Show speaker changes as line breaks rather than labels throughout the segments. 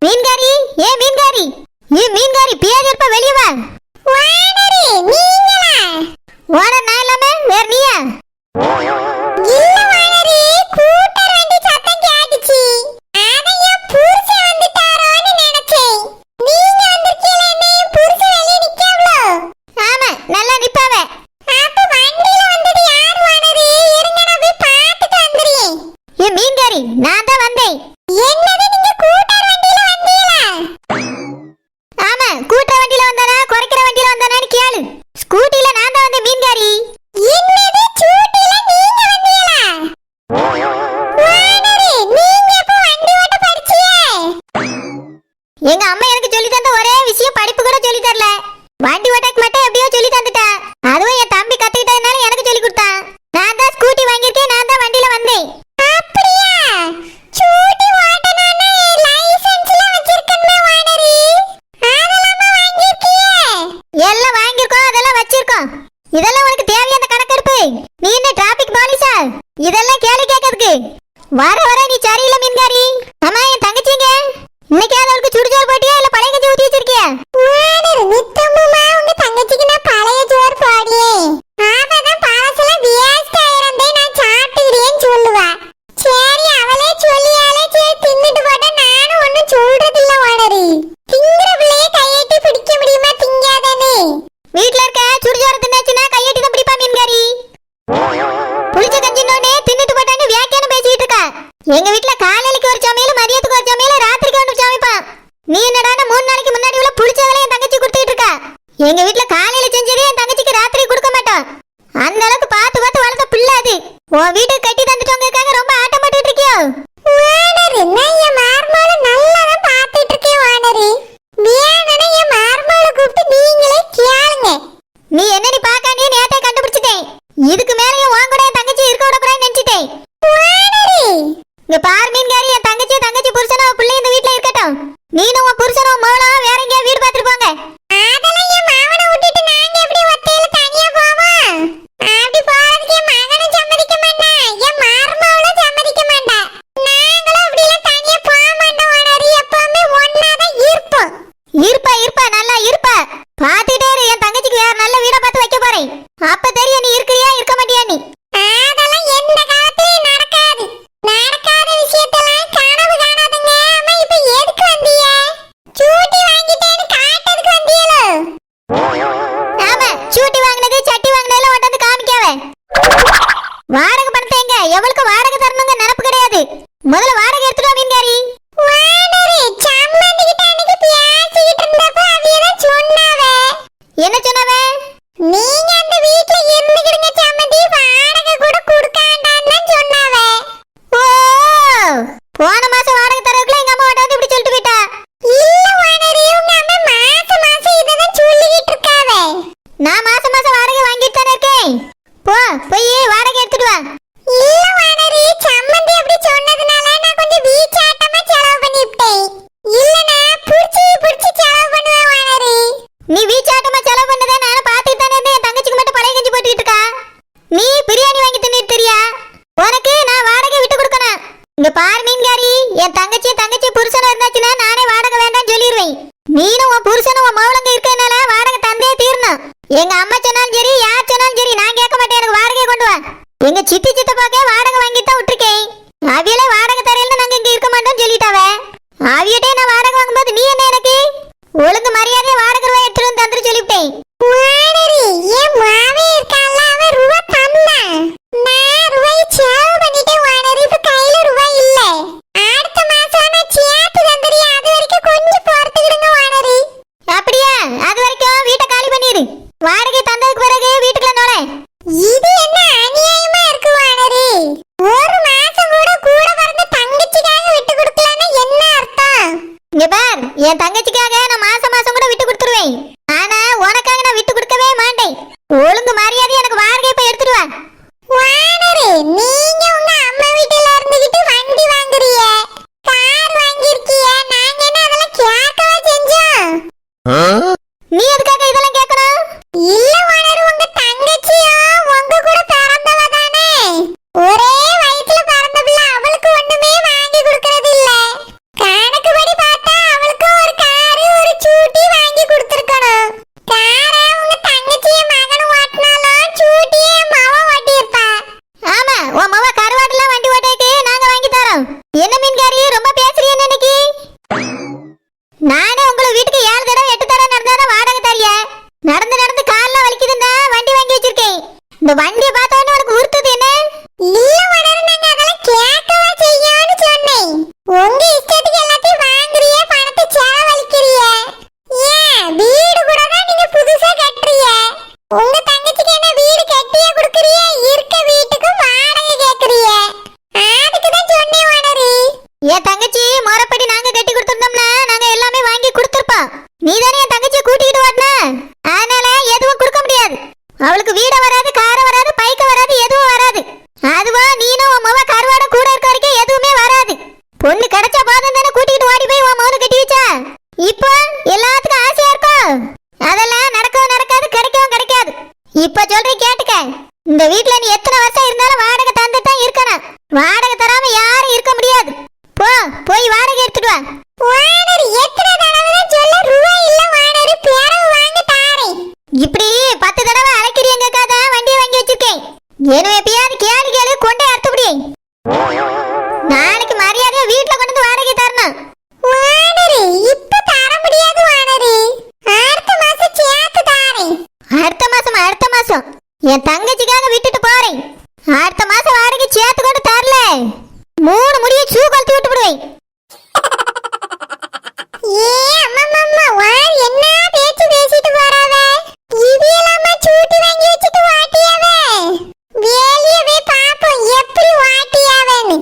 மீன்காரி, ஏ மீன்காரி, ஏ மீன்காரி, பேஜர்ப்ப வெளிய வா.
வானரே நீங்களா?
ஓனர் நான் இல்லாம வேற நீயா?
இல்ல வானரே, கூட்டர் வண்டி சத்தம் கேட்டுச்சு. அதான் என் புருஷன் வந்துட்டாரோன்னு நினைச்சேன். நீங்க வந்திருக்கீல, என்ன என் புருஷன் வெளிய நிக்காவளோ?
ஆமா, நல்லா நிப்பாவ.
அப்ப வண்டியில வந்தது யார் வானரே? இருங்க நான் போய் பார்த்துட்டு வந்துறேன்.
ஏ மீன்காரி, நான் தான் வந்தேன்.
என்னது, நீங்க கூட்டர் வண்டியில வந்தீங்களா?
ஆமா, கூட்டுற வண்டியில வந்தானா குறைக்கிற வண்டியில வந்தானான்னு கேளு. ஸ்கூட்டில நான் தான் வந்தேன் மீன்காரி.
என்னது, சூட்டில நீங்க வந்தீங்களா? வானரே நீங்க எப்ப வண்டி ஓட்ட படிச்சீங்க?
எங்க அம்மா எனக்கு சொல்லி தந்த ஒரே விஷயம் படிப்பு கூட சொல்லி தரல. வண்டி ஓட்டக்கு மட்டும் எப்படியோ சொல்லி தந்துட்டா. அதுவும் என் தம்பி கத்துக்கிட்டதுனால எனக்கு சொல்லி கொடுத்தான். நான் தான் ஸ்கூட்டி வாங்கியிருக்கேன், நான் தான் வண்டியில வந்தேன்.
அப்படியா? சூட்டி ஓட்டணும்னா லைசென்ஸ்லாம் வச்சிருக்கணுமே வானரே. அதெல்லாம் வாங்கியிருக்கீங்க?
எல்லாம் வாங்கியிருக்கோம், அதெல்லாம் வச்சிருக்கோம். இதெல்லாம் உனக்கு தேவையான கணக்கெடுப்பு? நீ என்ன டிராபிக் போலீஸா? இதெல்லாம் கேள்வி கேட்கறதுக்கு? வர வர நீ சரியில்லை மீன்காரி. அம்மா, என் தங்கச்சிங்க இன்னைக்கு அவளுக்கு சுடுஜோர் போட்டியா இல்ல பழைய கஞ்சி ஊத்தி வச்சிருக்கியா?
வானரே நித்தமுமா உங்க தங்கச்சிக்கு நான் பழைய சோறு போடியே. அவதான் பழசெல்லாம் வேஸ்ட் ஆயிரந்தே நான் சாப்பிட்டுக்கிறேன்னு சொல்லுவா. சரி அவளே சொல்லியாலே சரி தின்னுட்டு போட்டா நானும் ஒன்னும் சொல்றதில்ல வானரே. திங்கிற பிள்ளைய கையெட்டி பிடிக்க முடியுமா? திங்காதானே.
வீட்ல இருக்க சுடுஜோர் தின்னாச்சுன்னா கையெட்டி தான் பிடிப்பா மீன்காரி. புளிச்ச கஞ்சினோனே தின்னுட்டு போட்டான்னு வியாக்கியானம் பேசிட்டு இருக்கா. எங்க வீட்ல காலையிலக்கு ஒரு சமையல், மதியத்துக்கு ஒரு சமையல், ராத்திரிக்கு ஒன்று சமைப்பான். நீ என்னடானா 3 நாளைக்கு முன்னாடி உள்ள புளிச்சதெல்லாம் என் தங்கச்சி கொடுத்துட்டு இருக்கா. எங்க வீட்ல காலையில செஞ்சதே என் தங்கச்சிக்கு ராத்திரி கொடுக்க மாட்டோம். அந்த அளவுக்கு பார்த்து பார்த்து வளர்த்த பிள்ளை அது. உன் வீட்டுக்கு கட்டி தந்துட்டவங்களுக்காக ரொம்ப ஆட்டம் போட்டுட்டு இருக்கியோ?
வானரே நான் என் மார்மால நல்லா தான் பார்த்துட்டு இருக்கேன் வானரே. வேணும்னா என் மார்மால கூப்பிட்டு நீங்களே கேளுங்க.
நீ என்ன நீ பார்க்காண்டே நேத்தே கண்டுபிடிச்சிட்டேன். இதுக்கு மேலேயும் உன் கூட என் தங்கச்சி இருக்க விடக்கூடாதுன்னு நினைச்சிட்டேன்.
வானரே
இங்க பாரு மீன்காரி, என் தங்கச்சி புருஷனும் அவ பிள்ளை இந்த வீட்ல இருக்கட்டும். நீனும் உன் புருஷனும் மோளும் வேற எங்கேயா வீடு பார்த்துட்டு போங்க.
அதெல்லாம் என் மாவனை விட்டுட்டு நாங்க எப்படி ஒத்தையில தனியா போவோம்? அப்படி போறதுக்கு என் மகனும் சம்மதிக்க மாட்டான், என் மருமகளும் சம்மதிக்க மாட்டா. நாங்களும் அப்படி எல்லாம் தனியா போக மாட்டோம் வானரே. எப்பவுமே ஒன்னாதான் இருப்போம்.
இருப்பா நல்லா இருப்பா. பாத்துட்டே இரு, என் தங்கச்சிக்கு வேற நல்ல வீட பார்த்து வைக்க போறேன். அப்ப தெரியும் நீ இருக்கிறியா இருக்க மாட்டியா நீ.
அதெல்லாம் எந்த காலத்துலயும் நடக்காது. நடக்காத விஷயத்தெல்லாம் கனவு காணாதுங்க. அம்மா இப்ப எதுக்கு வந்தீங்க? சூட்டி வாங்கிட்டேன்னு காட்டுறதுக்கு வந்தீங்களோ?
ஆமா, சூட்டி வாங்கினது சட்டி வாங்கினதுல உடனே காமிக்காவ. வாடகை பணத்தை எங்க எவளுக்கு வாடகை தரணுங்க நினப்பு கிடையாது. முதல்ல வாடகை எடுத்துட்டு வா மீன்காரி.
வானரே சம்மந்தி கிட்ட அன்னைக்கு பேசிக்கிட்டு இருந்தப்ப அவியதான் சொன்னாவ.
என்ன சொன்னவ?
நீங்க அந்த வீட்ல இருந்துக்கிடுங்க சம்மந்தி, வாடகை கூட கொடுக்காண்டான்னு தான் சொன்னாவ.
ஓ, போன மாசம் வாடகை தரதுக்குள்ள எங்க அம்மா வந்து இப்படி சொல்லிட்டு போயிட்டா.
இல்ல வானரே, உங்க அம்மா மாசம் மாசம் இததான் சொல்லிக்கிட்டு இருக்காவ.
நான் மாசம் வாடகை வாங்கிட்டு தானே இருக்கேன். போய் வாடகை எடுத்துட்டு வா.
இல்ல வானரே, சம்மந்தி அப்படி சொன்னதுனால நான் கொஞ்சம் வீச்சாட்டமா செலவு பண்ணிவிட்டேன். இல்லனா புடிச்சு செலவு பண்ணுவேன் வானரே.
நீ வீச்சாட்டமா செலவு பண்ணதே நானும் பார்த்துட்டு தானே இருந்தேன். என் தங்கச்சிக்கு மட்டும் பழைய கஞ்சி போட்டுக்கிட்டு இருக்கா. நீ பிரியாணி வாங்கி தின்னுட்டு தெரியா? உனக்கு நான் வாடகை விட்டு கொடுக்கணும். இங்க பாரு மீன்காரி, என் தங்கச்சி புருஷனும் இருந்தாச்சுன்னா நானே வாடகை வேண்டாம்னு சொல்லிடுவேன். நீனும் உன் புருஷனும் உன் மவளங்க இருக்கனால வாடகை தந்தே தீரணும். எங்க அம்மா சொன்னாலும் சரி, யார் சொன்னாலும் சரி, நான் கேட்க மாட்டேன். எனக்கு வாடகை கொண்டு வா. எங்க சித்தப்பாக்கே வாடகை வாங்கிட்டு தான் விட்டுருக்கேன். அவியலே வாடகை தரையில நாங்க இங்க இருக்க மாட்டோம்னு சொல்லிட்டாவ. அவியட்டே நான் வாடகை வாங்கும்போது நீ என்ன எனக்கு ஒழுங்கு மரியாதையா வாடகை ரூபாய் எடுத்துட்டு வந்து தந்துட்டு சொல்லிவிட்டேன்.
வானரே என் மாவே இருக்கான்ல, அவன் ரூபா தந்தான். நான் ரூபாய் செலவு பண்ணிட்டேன் வானரே. இப்ப கையில ரூபாய் இல்ல. அடுத்த மாசம் நான் சேர்த்து தந்துறேன். அது வரைக்கும் கொஞ்சம் பொறுத்துக்கிடுங்க வானரே.
அப்படியா? அது வரைக்கும் வீட்டை காலி பண்ணிடு. வாடகை தந்ததுக்கு பிறகு வீட்டுக்குள்ள நோட.
இது என்ன அநியாயமா இருக்கு வானரே? ஒரு மாசம் கூட பிறந்த தங்கச்சிக்காக விட்டு கொடுக்கலன்னா என்ன அர்த்தம்?
இங்க பார், என் தங்கச்சிக்காக நான் மாசம் கூட விட்டு கொடுத்துருவேன். ஆனா உனக்காக நான் விட்டு கொடுக்கவே மாட்டேன். ஒழுங்கு மரியாதை எனக்கு வாடகை இப்ப எடுத்துட்டு வா.
வானரே நீங்க உங்க அம்மா வீட்டுல இருந்துகிட்டு வண்டி வாங்குறீங்க, கார் வாங்கிருக்கீங்க. நாங்க என்ன அதெல்லாம் கேட்கவா செஞ்சோம்?
நீ எதுக்காக இதெல்லாம் கேட்கணும்?
இல்ல வானரே, உங்க தங்கச்சியும் உங்க கூட பிறந்தவ தானே. ஒரே வயித்துல பிறந்த பிள்ளை, அவளுக்கு ஒண்ணுமே வாங்கி கொடுக்கறது இல்ல. கணக்குப்படி பார்த்தா
மீன்காரி ரொம்ப பேசுறீங்க இன்னைக்கு. நானே உங்களை வீட்டுக்கு 7 தடவை 8 தடவை நடந்தாதான் வாடகை தரியா. நடந்து நடந்து கால்லாம் வலிக்குதுன்னா வண்டி வாங்கி வச்சிருக்கேன். இந்த வண்டியை பார்த்தோன்னே உனக்கு உறுத்துது என்ன?
இல்ல உணரு, நாங்க அதெல்லாம் கேட்கவா செய்யோன்னு சொன்னேன். உங்க இஷ்டத்துக்கு எல்லாத்தையும் வாங்குறிய, பணத்தை செலவழிக்கிறிய. ஏன் வீடு கூட தான் நீங்க புதுசா கட்டுறிய. உங்க தங்கச்சிக்கு என்ன வீடு கட்டியே கொடுக்கறிய, இருக்க வீட்டுக்கு வாடகை கேக்குறிய. அதுக்கு தான் சொன்னேன் உணரு.
என் தங்கச்சி முறைப்படி நாங்க கட்டி கொடுத்துருந்தோம்னா நாங்க எல்லாமே வாங்கி கொடுத்துருப்போம். நீதானே என் தங்கச்சியை கூட்டிக்கிட்டு வரனா, அதனால எதுவும் கொடுக்க முடியாது. அவளுக்கு வீட வராது, கார வராது, பைக்க வராது, எதுவும் வராது. அதுவா நீனும் உன் மவ கருவாட கூட இருக்க வரைக்கும் எதுவுமே வராது. பொண்ணு கிடைச்சா போதும் தானே கூட்டிக்கிட்டு ஓடி போய் உன் மவனு கட்டி வச்சா. இப்போ எல்லாத்துக்கும் ஆசையா இருக்கும். அதெல்லாம் நடக்கவும் நடக்காது, கிடைக்கவும் கிடைக்காது. இப்ப சொல்றேன் கேட்டுக்க. இந்த வீட்ல நீ எத்தனை வருஷம் இருந்தாலும் வாடகை தந்து தான் இருக்கணும். வாடகை தராம யாரும் இருக்க முடியாது. போ போய் வாடகை எடுத்துட்டு வா.
வாடகை எத்தனை தடவை தான் சொல்ல, ரூபாய் இல்ல வாடகை பிறகு வாங்கி தாரேன்.
இப்படி 10 தடவை அழைக்கிறீங்கக்கா தான் வண்டியை வாங்கி வச்சிருக்கேன். ஏனும் எப்பயாவது கேள்வி கேளு கொண்டே அறுத்துப்படி. நாளைக்கு மரியாதையா வீட்டுல கொண்டு வந்து வாடகை தரணும்.
வாடகை இப்ப தர முடியாது வாடகை. அடுத்த மாசம் சேர்த்து தாரேன்.
அடுத்த மாசம் என் தங்கச்சிக்காக விட்டுட்டு போறேன். அடுத்த மாசம் வாடகை சேர்த்து கொண்டு தரல 3 முடியை சூ கொளுத்தி விட்டு விடுவேன்.
ஏ அம்மா வார் என்ன பேச்சு பேசிட்டு போறாவ. இவியலாமா சூட்டி வாங்கி வச்சிட்டு வாட்டியாவ. வேலியவே பாப்போம் எப்படி வாட்டியாவன்னு.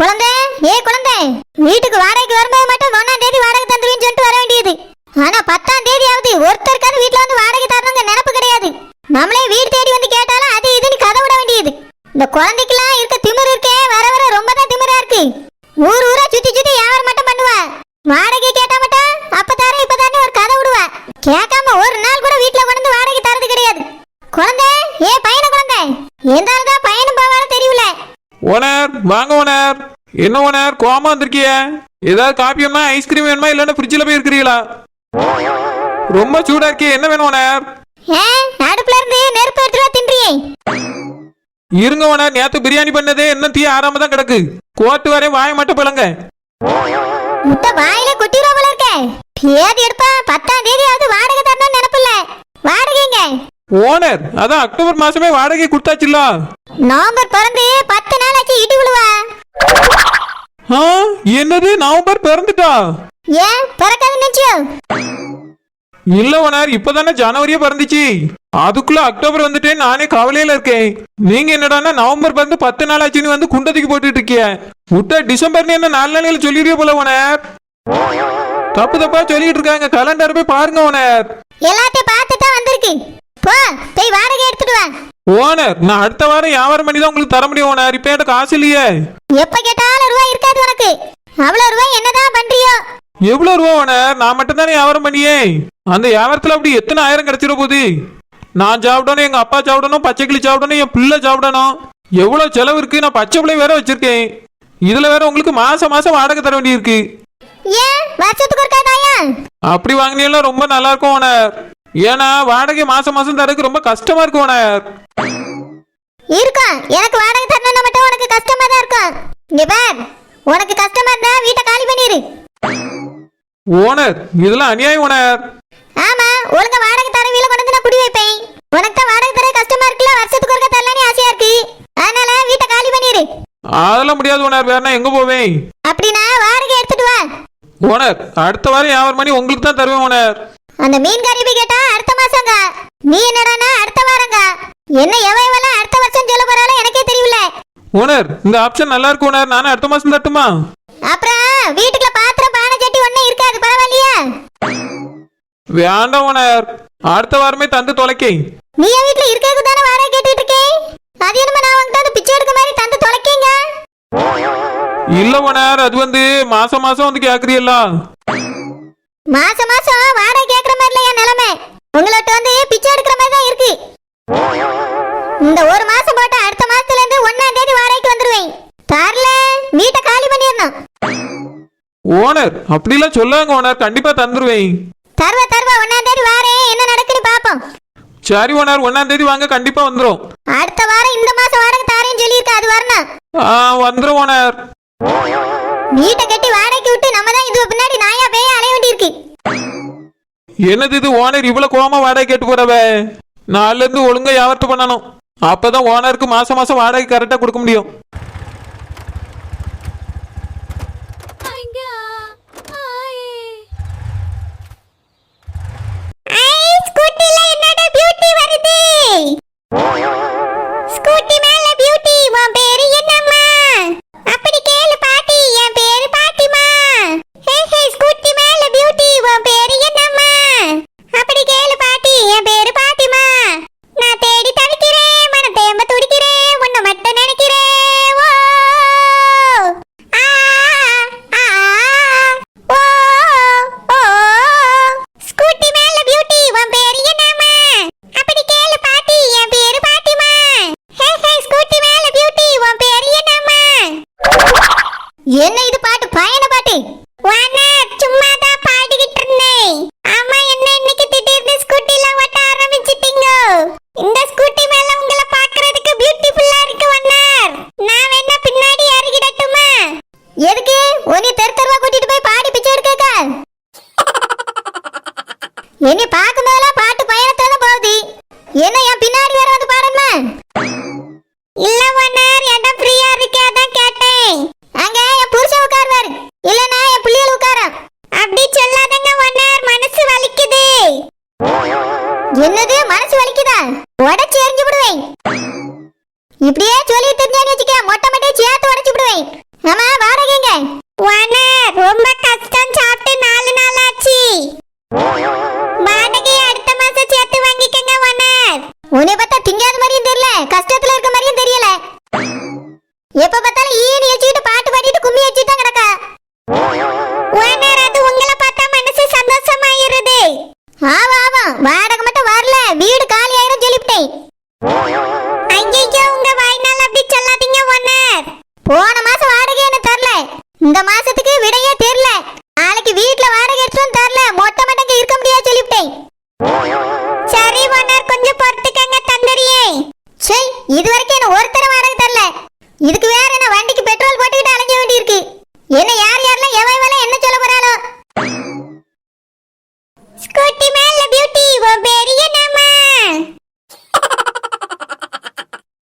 குழந்தை, குழந்தை, வீட்டுக்கு வாடகைக்கு வரும்போது மட்டும் 1ஆம் தேதி வாடகை தந்துருவேன்னு சொல்லிட்டு வர வேண்டியது. ஆனா 10ஆம் தேதி ஆகுது, ஒருத்தருக்காவது வீட்டுல வந்து வாடகை தரணுங்க நினைப்பு கிடையாது. நம்மளே வீடு தேடி வந்து கேட்டாலும் அது இதுன்னு கதை விட வேண்டியது. இந்த குழந்தைக்கெல்லாம் இருக்க திமிரு இருக்கே, வர வர ரொம்ப தான் திமிரா இருக்கு. ஊர் ஊரா சுத்தி சுத்தி வியாபாரம் மட்டும் பண்ணுவா. வாடகை கேட்டா மட்டும் அப்ப தரேன் இப்ப தரேன் ஒரு கதை விடுவா. கேட்காம ஒரு நாள் கூட வீட்டுல கொண்டு வந்து வாடகை தரது கிடையாது. குழந்தை, பையன குழந்தை, எந்தாலதான் பையனும் போவாலும் தெரியல.
ஓனர் வாங்க ஓனர். என்ன ஓனர் கோமா வந்திருக்கிய? ஏதாவது காப்பி வேணுமா, ஐஸ்கிரீம் வேணுமா, இல்லைன்னா ஃப்ரிட்ஜில் போய் இருக்கிறீங்களா? ரொம்ப சூடா இருக்கே, என்ன வேணும் ஓனர்?
அடுப்புல இருந்து நெருப்பு எடுத்துட்டு தின்றியே.
இருங்க ஓனர், நேத்து பிரியாணி பண்ணதே என்ன தீ ஆறாம தான் கிடக்கு. கோட்டு வரை வாய மட்டும் பிளங்க.
முட்டை வாயில குட்டிரோ போல இருக்க. பேதி எடுப்பா, 10ஆம் தேதி ஆகுது வாடகை தரணும்னு நினைப்பில்ல. வாடகைங்க
ஓனர், அதான் அக்டோபர் மாசமே வாடகை கொடுத்தாச்சுல்ல.
நவம்பர் பிறந்து 10 நாள் ஆச்சு, இடி விழுவா.
என்னது நவம்பர் பிறந்துட்டா?
ஏன் பிறக்காது நினைச்சியோ?
இல்ல ஓனர், இப்பதானே ஜனவரியே பிறந்துச்சு. அதுக்குள்ள அக்டோபர் வந்துட்டே நானே கவலையில இருக்கேன். நீங்க என்னடான்னா நவம்பர் பிறந்து 10 நாள் ஆச்சுன்னு வந்து குண்டத்துக்கு போட்டுட்டு இருக்கிய. விட்டா டிசம்பர்னு என்ன 4 நாளையில சொல்லிடுவே போல ஓனர். தப்பு தப்பா சொல்லிட்டு இருக்காங்க. கலண்டர் போய் பாருங்க ஓனர்.
எல்லாத்தையும் பார்த்து தான் வந்திருக்கு. போ போய் வாடகை எடுத்துட்டு வா.
ஓனர், நான் அடுத்த வாரம் வியாபாரம் பண்ணி தான் உங்களுக்கு தர முடியும் ஓனர். இப்ப எனக்கு காசு இல்லையே.
எப்ப கேட்டாலும் ரூபாய் இருக்காது உனக்கு. அவ்வளவு ரூபாய் என்னதான் பண்றியோ?
எவ்வளவு ரூபா ஓனர்? நான் மட்டும் தானே வியாபாரம் பண்ணியே. அந்த வியாபாரத்துல அப்படி எத்தனை ஆயிரம் கிடைச்சிட போகுது. நான் சாப்பிடணும், எங்க அப்பா சாப்பிடணும், பச்சை கிளி சாப்பிடணும், என் பிள்ளை சாப்பிடணும். எவ்வளவு செலவு இருக்கு. நான் பச்சை பிள்ளை வேற வச்சிருக்கேன். இதுல வேற உங்களுக்கு மாசம் மாசம் வாடகை தர வேண்டி இருக்கு.
ஏன் வருஷத்துக்கு ஒரு காயா?
அப்படி வாங்கினீங்கன்னா ரொம்ப நல்லா இருக்கும் ஓனர். ஏன்னா வாடகை மாசம் மாசம் தரக்கு ரொம்ப கஷ்டமா இருக்கு ஓனர்.
இருக்கும், எனக்கு வாடகை தரணும்னா மட்டும் உனக்கு கஷ்டமா தான் இருக்கும். இங்க பார், உனக்கு கஷ்டமா இருந்தா வீட்டை காலி பண்ணிரு.
ஓனர், இதெல்லாம் அநியாயம் ஓனர்.
ஆமா, ஒழுங்கா வாடகை தர வீல கொண்டு வந்து நான் குடி வைப்பேன். உனக்கு தான் வாடகை தர கஷ்டமா இருக்குல்ல, வருஷத்துக்கு ஒருக்கா தரலான்னு ஆசையா இருக்கு. அதனால வீட்டை காலி பண்ணிரு.
அதெல்லாம் முடியாது ஓனர். வேற நான் எங்க போவேன்?
அப்படின்னா வாடகை எடுத்துட்டு வா.
ஓனர், அடுத்த வாரம் வியாபாரம் பண்ணி உங்களுக்கு தான் தருவேன் ஓனர்.
அந்த மீன்காரி போய் கேட்டா அடுத்த மாசங்க. நீ என்னடானா அடுத்த வாரங்க. என்ன எவையெல்லாம் அடுத்த வருஷம் சொல்ல போறாலும் எனக்கே தெரியல.
ஓனர், இந்த ஆப்ஷன் நல்லா இருக்கு ஓனர். நானும் அடுத்த மாசம் தட்டுமா?
அப்புறம் வீட்டுக்குள்ள பாத்திரம் பானை சட்டி ஒண்ணே இருக்காது, பரவாயில்லையா?
வேண்டாம் ஓனர், அடுத்த வாரமே தந்து தொலைக்கை.
நீ என் வீட்டுல இருக்க தானே வாடகை கேட்டுட்டு இருக்கேன். அது என்னமா நான் உங்ககிட்ட வந்து பிச்சை எடுக்க மாதிரி தந்து தொலைக்கீங்க?
இல்ல ஓனர், அது வந்து மாசம் மாசம் வந்து கேக்குறீல்ல.
மாசம் மாசம் வாடகை கேக்குற மாதிரி என் நிலைமை. உங்கள்ட்ட வந்து பிச்சை எடுக்கிற மாதிரி தான் இருக்கு. இந்த ஒரு மாசம் போட்டு அடுத்த மாசத்துல இருந்து 1ஆம் தேதி வாடகைக்கு வந்துருவேன். தரல வீட்டை காலி பண்ணிடணும்.
ஓனர், அப்படிலாம் சொல்லாங்க ஓனர். கண்டிப்பா தந்துருவேன்.
தருவா 1ஆம் தேதி வாரேன், என்ன நடக்குன்னு பாப்போம்.
சரி ஓனர், 1ஆம் தேதி வாங்க, கண்டிப்பா வந்துரும்.
அடுத்த வாரம் இந்த மாசம் வாடகை தாரேன்னு சொல்லியிருக்க, அது வரணும்.
வந்துரும் ஓனர்.
வீட்டை கட்டி வாடகைக்கு விட்டு நம்ம தான் இது பின்னாடி நாயா பேய அலைய வேண்டியிருக்கு.
என்னது இது ஓனர் இவ்வளவு கோவமா வாடகை கேட்டு போறவ? நாலுல இருந்து ஒழுங்கா வியாபாரத்தை பண்ணணும். அப்பதான் ஓனருக்கு மாசம் மாசம் வாடகை கரெக்டா கொடுக்க முடியும்.
ஸ்கூட்டி மேல பியூட்டி, உன் பேரு என்னம்மா? அப்படி கேளு பாட்டி, என் பேரு பாட்டிமா. ஹே ஹே, ஸ்கூட்டி மேல பியூட்டி, உன் பேரு என்னம்மா? அப்படி கேளு பாட்டி, என் பேரு பாட்டிமா. நான் தேடி தவிக்கிறேன், மனம் தேம்ப துடிக்கிறேன், உன்னை மட்டும் நினைக்கிறேன். ஓ ஆ ஆ ஓ ஓ. ஸ்கூட்டி மேல பியூட்டி, உன் பேரு என்னம்மா? அப்படி கேளு பாட்டி, என் பேரு பாட்டிமா. ஹே ஹே, ஸ்கூட்டி மேல பியூட்டி, உன் பேரு என்னம்மா?
என்ன இது பாட்டு, பயண பாட்டு?
வானா சும்மா தான் பாடிக்கிட்டு இருந்தேன். ஆமா, என்ன இன்னைக்கு திடீர்னு ஸ்கூட்டில ஓட்ட ஆரம்பிச்சிட்டீங்க? இந்த ஸ்கூட்டி மேல உங்களை பார்க்கிறதுக்கு பியூட்டிஃபுல்லா இருக்கு வண்ணார். நான் வேணா பின்னாடி ஏறிக்கிடட்டுமா?
எதுக்கு உன்னை தெருவா கூட்டிட்டு போய் பாடி பிச்சை எடுக்க? என்னை பார்க்கும் போதெல்லாம் பாட்டு பயணத்துல தான் போகுது. என்ன என் பின்னாடி வேற வந்து பாடணுமா?
இல்ல வண்ணார், இடம் ஃப்ரீயா இருக்கு, அதான் கேட்டேன்.
அங்க என் புருஷன் உட்காருவாரு, இல்லனா என் பிள்ளைகள் உட்காரம்.
அப்படி சொல்லாதங்க வண்ணார், மனசு வலிக்குது.
என்னது மனசு வலிக்குதா? உடைச்சு எரிஞ்சு விடுவேன். இப்படியே சொல்லி தெரிஞ்சான்னு வச்சுக்க, மொட்டை மொட்டையை சேர்த்து உடைச்சு விடுவேன். ஆமா வாடகைங்க
ஓனர் ரொம்ப கஷ்டம் சாப்பிட்டு 4 நாள்